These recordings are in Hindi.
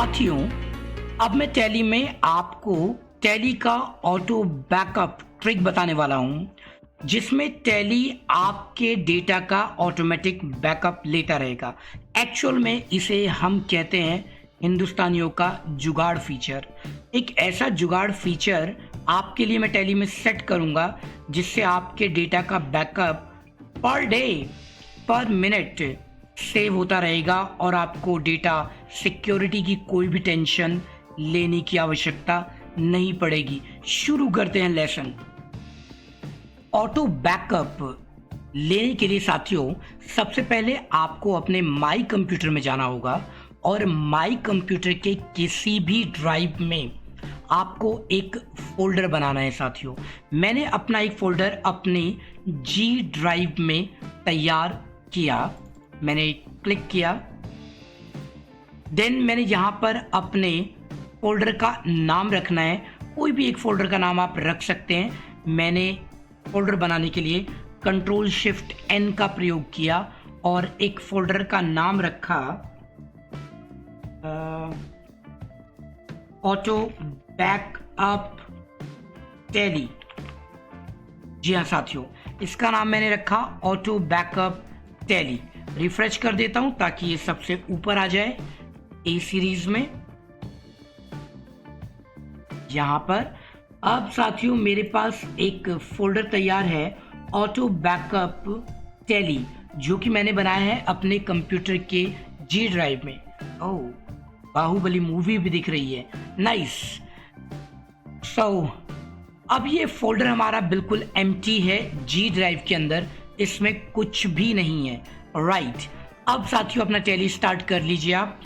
साथियों, अब मैं टैली में आपको टैली का ऑटो बैकअप ट्रिक बताने वाला हूं, जिसमें टैली आपके डेटा का ऑटोमेटिक बैकअप लेता रहेगा। एक्चुअल में इसे हम कहते हैं हिंदुस्तानियों का जुगाड़ फीचर। एक ऐसा जुगाड़ फीचर आपके लिए मैं टैली में सेट करूंगा, जिससे आपके डेटा का बैकअप पर डे पर मिनट सेव होता रहेगा और आपको डेटा सिक्योरिटी की कोई भी टेंशन लेने की आवश्यकता नहीं पड़ेगी। शुरू करते हैं लेसन। ऑटो बैकअप लेने के लिए साथियों, सबसे पहले आपको अपने माई कंप्यूटर में जाना होगा और माई कंप्यूटर के किसी भी ड्राइव में आपको एक फोल्डर बनाना है। साथियों, मैंने अपना एक फोल्डर अपने जी ड्राइव में तैयार किया। मैंने क्लिक किया, देन मैंने यहाँ पर अपने फोल्डर का नाम रखना है। कोई भी एक फोल्डर का नाम आप रख सकते हैं। मैंने फोल्डर बनाने के लिए कंट्रोल शिफ्ट एन का प्रयोग किया और एक फोल्डर का नाम रखा ऑटो बैकअप टैली। जी हाँ साथियों, इसका नाम मैंने रखा ऑटो बैकअप टैली। रिफ्रेश कर देता हूं ताकि ये सबसे ऊपर आ जाए ए सीरीज में। यहां पर अब साथियों मेरे पास एक फोल्डर तैयार है ऑटो बैकअप टैली, जो कि मैंने बनाया है अपने कंप्यूटर के जी ड्राइव में। ओह, बाहुबली मूवी भी दिख रही है, नाइस। अब ये फोल्डर हमारा बिल्कुल एम्प्टी है जी ड्राइव के अंदर, इसमें कुछ भी नहीं है। राइट, अब साथियों अपना टैली स्टार्ट कर लीजिए आप।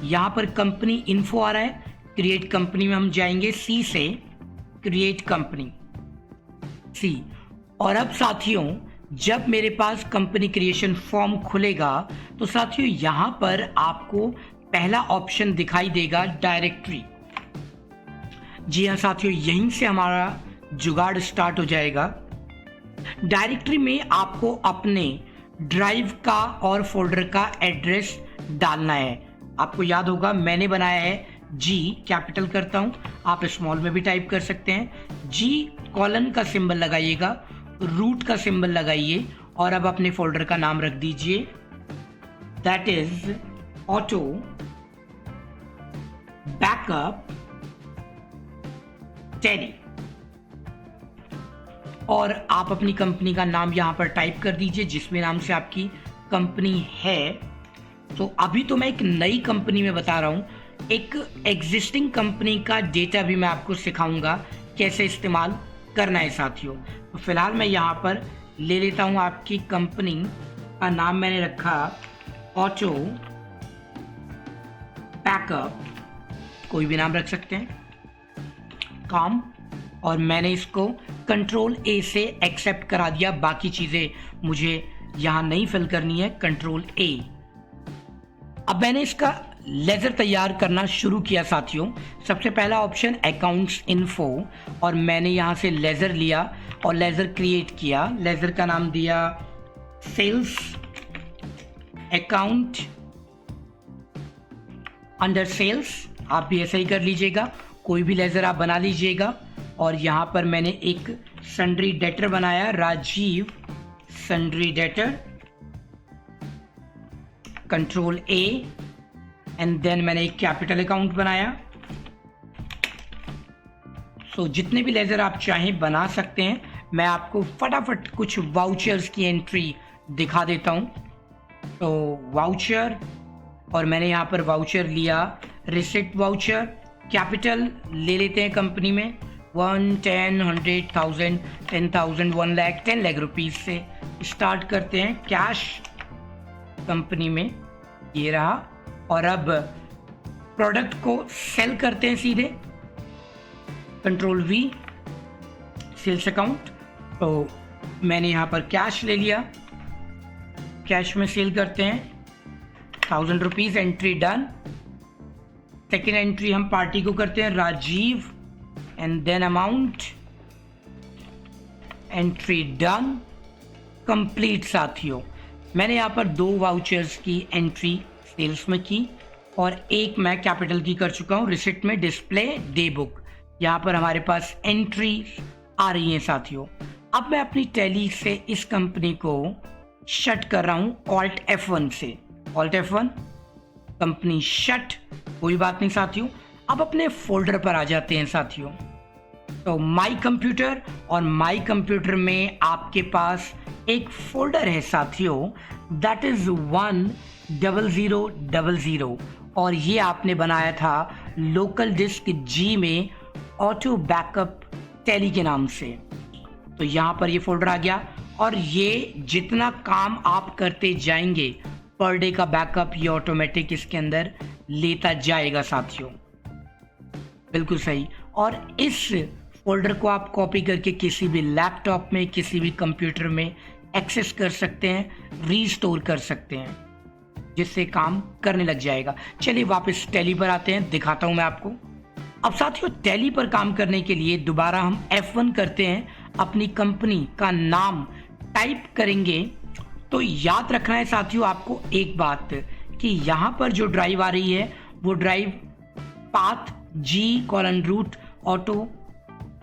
यहां पर कंपनी इन्फो आ रहा है, क्रिएट कंपनी में हम जाएंगे सी से, क्रिएट कंपनी सी। और अब साथियों जब मेरे पास कंपनी क्रिएशन फॉर्म खुलेगा तो साथियों यहां पर आपको पहला ऑप्शन दिखाई देगा डायरेक्टरी। जी हाँ साथियों, यहीं से हमारा जुगाड़ स्टार्ट हो जाएगा। डायरेक्टरी में आपको अपने ड्राइव का और फोल्डर का एड्रेस डालना है। आपको याद होगा मैंने बनाया है जी, कैपिटल करता हूं, आप स्मॉल में भी टाइप कर सकते हैं। जी कॉलन का सिंबल लगाइएगा, रूट का सिंबल लगाइए और अब अपने फोल्डर का नाम रख दीजिए, that is auto backup tally. और आप अपनी कंपनी का नाम यहां पर टाइप कर दीजिए जिसमें नाम से आपकी कंपनी है। तो अभी तो मैं एक नई कंपनी में बता रहा हूं, एक एग्जिस्टिंग कंपनी का डेटा भी मैं आपको सिखाऊंगा कैसे इस्तेमाल करना है साथियों। तो फिलहाल मैं यहां पर ले लेता हूं आपकी कंपनी का नाम, मैंने रखा ऑटो बैकअप, कोई भी नाम रख सकते हैं, काम। और मैंने इसको कंट्रोल ए से एक्सेप्ट करा दिया, बाकी चीजें मुझे यहां नहीं फिल करनी है, कंट्रोल ए। अब मैंने इसका लेजर तैयार करना शुरू किया साथियों। सबसे पहला ऑप्शन अकाउंट्स इन्फो, और मैंने यहां से लेजर लिया और लेजर क्रिएट किया। लेजर का नाम दिया सेल्स अकाउंट अंडर सेल्स। आप भी ऐसा ही कर लीजिएगा, कोई भी लेजर आप बना लीजिएगा। और यहां पर मैंने एक सन्ड्री डेटर बनाया, Rajiv sundry debtor, control A, and then मैंने एक कैपिटल अकाउंट बनाया। जितने भी लेजर आप चाहें बना सकते हैं। मैं आपको फटाफट कुछ वाउचर्स की एंट्री दिखा देता हूं। तो वाउचर, और मैंने यहां पर वाउचर लिया रिसिप्ट वाउचर, कैपिटल ले लेते हैं कंपनी में 1, 10, 100,000, 10,000, 1 लाख, 10 लाख रुपीज से स्टार्ट करते हैं। कैश कंपनी में ये रहा। और अब प्रोडक्ट को सेल करते हैं सीधे, कंट्रोल वी, सेल्स अकाउंट। तो मैंने यहाँ पर कैश ले लिया, कैश में सेल करते हैं 1,000 rupees, entry done. Second entry हम पार्टी को करते हैं Rajiv, and then amount, entry done, complete साथियों। मैंने यहाँ पर 2 वाउचर्स की एंट्री सेल्स में की और एक मैं कैपिटल की कर चुका हूँ रिसिप्ट में डिस्प्ले डे बुक। यहाँ पर हमारे पास एंट्री आ रही है साथियों। अब मैं अपनी टैली से इस कंपनी को शट कर रहा हूँ ऑल्ट F1 से। Alt F1, company shut. कोई बात नहीं साथियों, अब अपने फोल्डर पर आ जाते हैं साथियों। तो माई कंप्यूटर, और माई कंप्यूटर में आपके पास एक फोल्डर है साथियों, दैट इज 10000, और ये आपने बनाया था लोकल डिस्क G में ऑटो बैकअप टैली के नाम से। तो यहाँ पर ये फोल्डर आ गया, और ये जितना काम आप करते जाएंगे पर डे का बैकअप ये ऑटोमेटिक इसके अंदर लेता जाएगा साथियों। बिल्कुल सही। और इस फोल्डर को आप कॉपी करके किसी भी लैपटॉप में, किसी भी कंप्यूटर में एक्सेस कर सकते हैं, रीस्टोर कर सकते हैं, जिससे काम करने लग जाएगा। चलिए वापस टैली पर आते हैं, दिखाता हूं मैं आपको। अब साथियों टैली पर काम करने के लिए दोबारा हम F1 करते हैं, अपनी कंपनी का नाम टाइप करेंगे। तो याद रखना है साथियों आपको एक बात, कि यहां पर जो ड्राइव आ रही है वो ड्राइव पाथ G:रूट ऑटो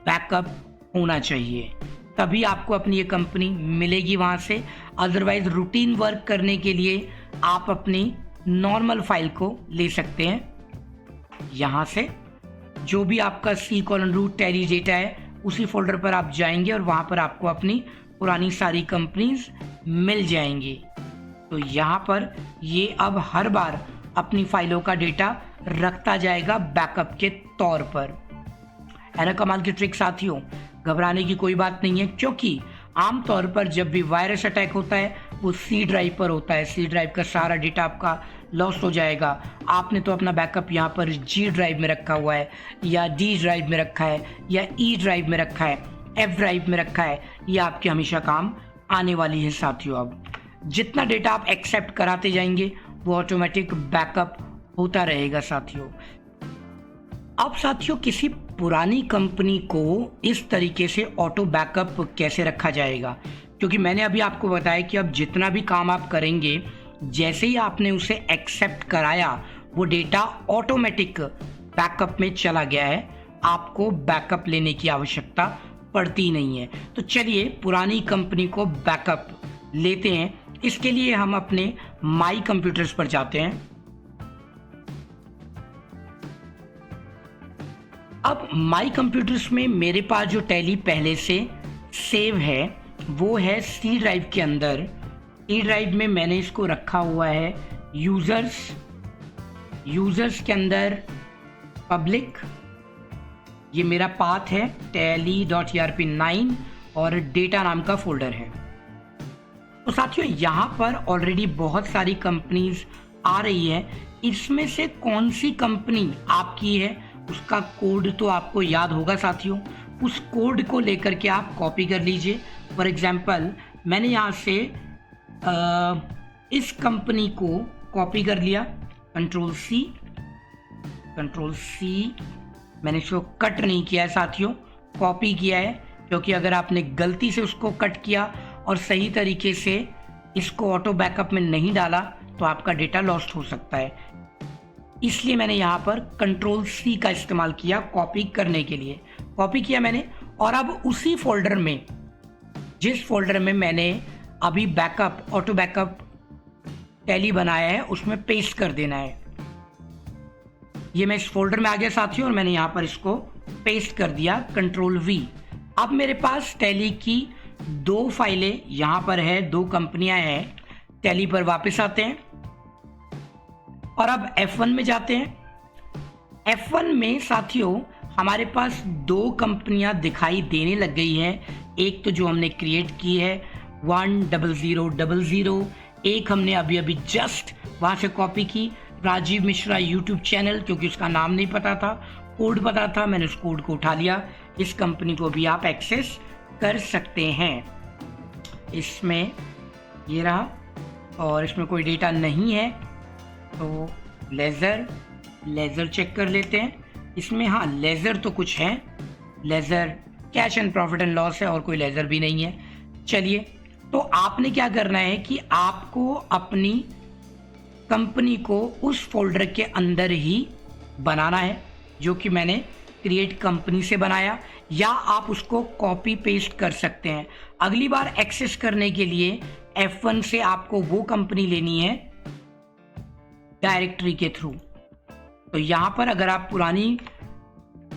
बैकअप होना चाहिए, तभी आपको अपनी ये कंपनी मिलेगी वहां से। अदरवाइज रूटीन वर्क करने के लिए आप अपनी नॉर्मल फाइल को ले सकते हैं। यहां से जो भी आपका C:रूट टैली डेटा है उसी फोल्डर पर आप जाएंगे और वहां पर आपको अपनी पुरानी सारी कंपनीज मिल जाएंगी। तो यहाँ पर ये अब हर बार अपनी फाइलों का डेटा रखता जाएगा बैकअप के तौर पर। है ना कमाल की ट्रिक साथियों, घबराने की कोई बात नहीं है, क्योंकि आमतौर पर जब भी वायरस अटैक होता है वो C ड्राइव पर होता है। C ड्राइव का सारा डेटा आपका लॉस्ट हो जाएगा। आपने तो अपना बैकअप यहाँ पर G ड्राइव में रखा हुआ है, या D ड्राइव में रखा है, या E ड्राइव में रखा है, F ड्राइव में रखा है, ये आपके हमेशा काम आने वाली है साथियों। अब जितना डेटा आप एक्सेप्ट कराते जाएंगे वो ऑटोमेटिक बैकअप होता रहेगा साथियों। अब साथियों किसी पुरानी कंपनी को इस तरीके से ऑटो बैकअप कैसे रखा जाएगा, क्योंकि मैंने अभी आपको बताया कि अब जितना भी काम आप करेंगे, जैसे ही आपने उसे एक्सेप्ट कराया वो डेटा ऑटोमेटिक बैकअप में चला गया है, आपको बैकअप लेने की आवश्यकता पड़ती नहीं है। तो चलिए पुरानी कंपनी को बैकअप लेते हैं। इसके लिए हम अपने माई कंप्यूटर्स पर जाते हैं। अब माई कंप्यूटर्स में मेरे पास जो टैली पहले से सेव है वो है C ड्राइव के अंदर। C ड्राइव में मैंने इसको रखा हुआ है यूजर्स के अंदर पब्लिक। ये मेरा पाथ है tally.erp9 और डेटा नाम का फोल्डर है। तो साथियों यहाँ पर ऑलरेडी बहुत सारी कंपनीज आ रही है। इसमें से कौन सी कंपनी आपकी है उसका कोड तो आपको याद होगा साथियों। उस कोड को लेकर के आप कॉपी कर लीजिए। फॉर एग्जांपल मैंने यहाँ से इस कंपनी को कॉपी कर लिया, कंट्रोल सी। मैंने इसको कट नहीं किया है साथियों, कॉपी किया है, क्योंकि अगर आपने गलती से उसको कट किया और सही तरीके से इसको ऑटो बैकअप में नहीं डाला तो आपका डेटा लॉस्ट हो सकता है। इसलिए मैंने यहाँ पर कंट्रोल C का इस्तेमाल किया कॉपी करने के लिए। कॉपी किया मैंने, और अब उसी फोल्डर में, जिस फोल्डर में मैंने अभी बैकअप ऑटो बैकअप टैली बनाया है, उसमें पेस्ट कर देना है। ये मैं इस फोल्डर में आ गया साथियों और मैंने यहाँ पर इसको पेस्ट कर दिया, कंट्रोल V। अब मेरे पास टैली की 2 फाइलें यहाँ पर है, 2 कंपनियां हैं। टैली पर वापस आते हैं और अब F1 में जाते हैं। F1 में साथियों हमारे पास 2 कंपनियां दिखाई देने लग गई हैं। एक तो जो हमने क्रिएट की है 10000, एक हमने अभी जस्ट वहां से कॉपी की, राजीव मिश्रा यूट्यूब चैनल, क्योंकि उसका नाम नहीं पता था, कोड पता था, मैंने उस कोड को उठा लिया। इस कंपनी को भी आप एक्सेस कर सकते हैं। इसमें ये रहा और इसमें कोई डेटा नहीं है, तो लेज़र चेक कर लेते हैं। इसमें हाँ लेज़र तो कुछ है, laser cash and profit and loss है और कोई लेज़र भी नहीं है। चलिए तो आपने क्या करना है कि आपको अपनी कंपनी को उस फोल्डर के अंदर ही बनाना है जो कि मैंने क्रिएट कंपनी से बनाया, या आप उसको कॉपी पेस्ट कर सकते हैं। अगली बार एक्सेस करने के लिए F1 से आपको वो कंपनी लेनी है डायरेक्टरी के थ्रू। तो यहाँ पर अगर आप पुरानी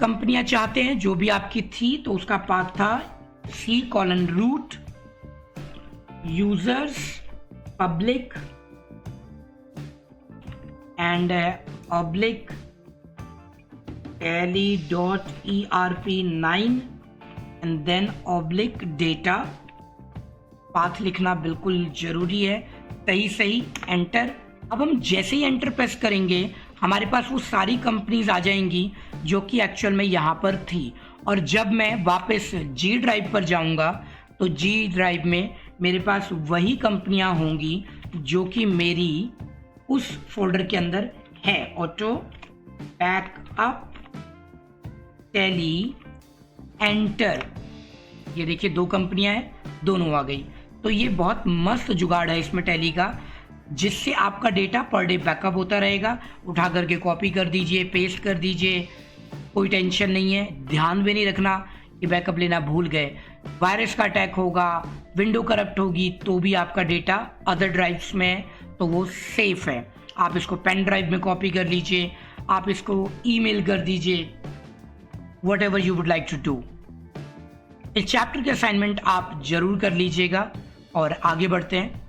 कंपनियां चाहते हैं जो भी आपकी थी, तो उसका पाथ था C:root users public and oblique tally.erp9 and then oblique data. Path लिखना बिल्कुल जरूरी है, सही एंटर। अब हम जैसे ही एंटर प्रेस करेंगे हमारे पास वो सारी कंपनीज आ जाएंगी जो कि एक्चुअल में यहाँ पर थी। और जब मैं वापस जी ड्राइव पर जाऊँगा तो जी ड्राइव में मेरे पास वही कंपनियाँ होंगी जो कि मेरी उस फोल्डर के अंदर है। ऑटो बैकअप टैली एंटर, ये देखिए 2 कंपनियां हैं, दोनों आ गई। तो ये बहुत मस्त जुगाड़ है इसमें टैली का, जिससे आपका डेटा पर डे बैकअप होता रहेगा। उठा करके कॉपी कर दीजिए, पेस्ट कर दीजिए, कोई टेंशन नहीं है। ध्यान भी नहीं रखना कि बैकअप लेना भूल गए। वायरस का अटैक होगा, विंडो करप्ट होगी, तो भी आपका डेटा अदर ड्राइव्स में है, तो वो सेफ है। आप इसको पेन ड्राइव में कॉपी कर लीजिए, आप इसको ईमेल कर दीजिए, whatever you would like to do। इस चैप्टर के असाइनमेंट आप जरूर कर लीजिएगा और आगे बढ़ते हैं।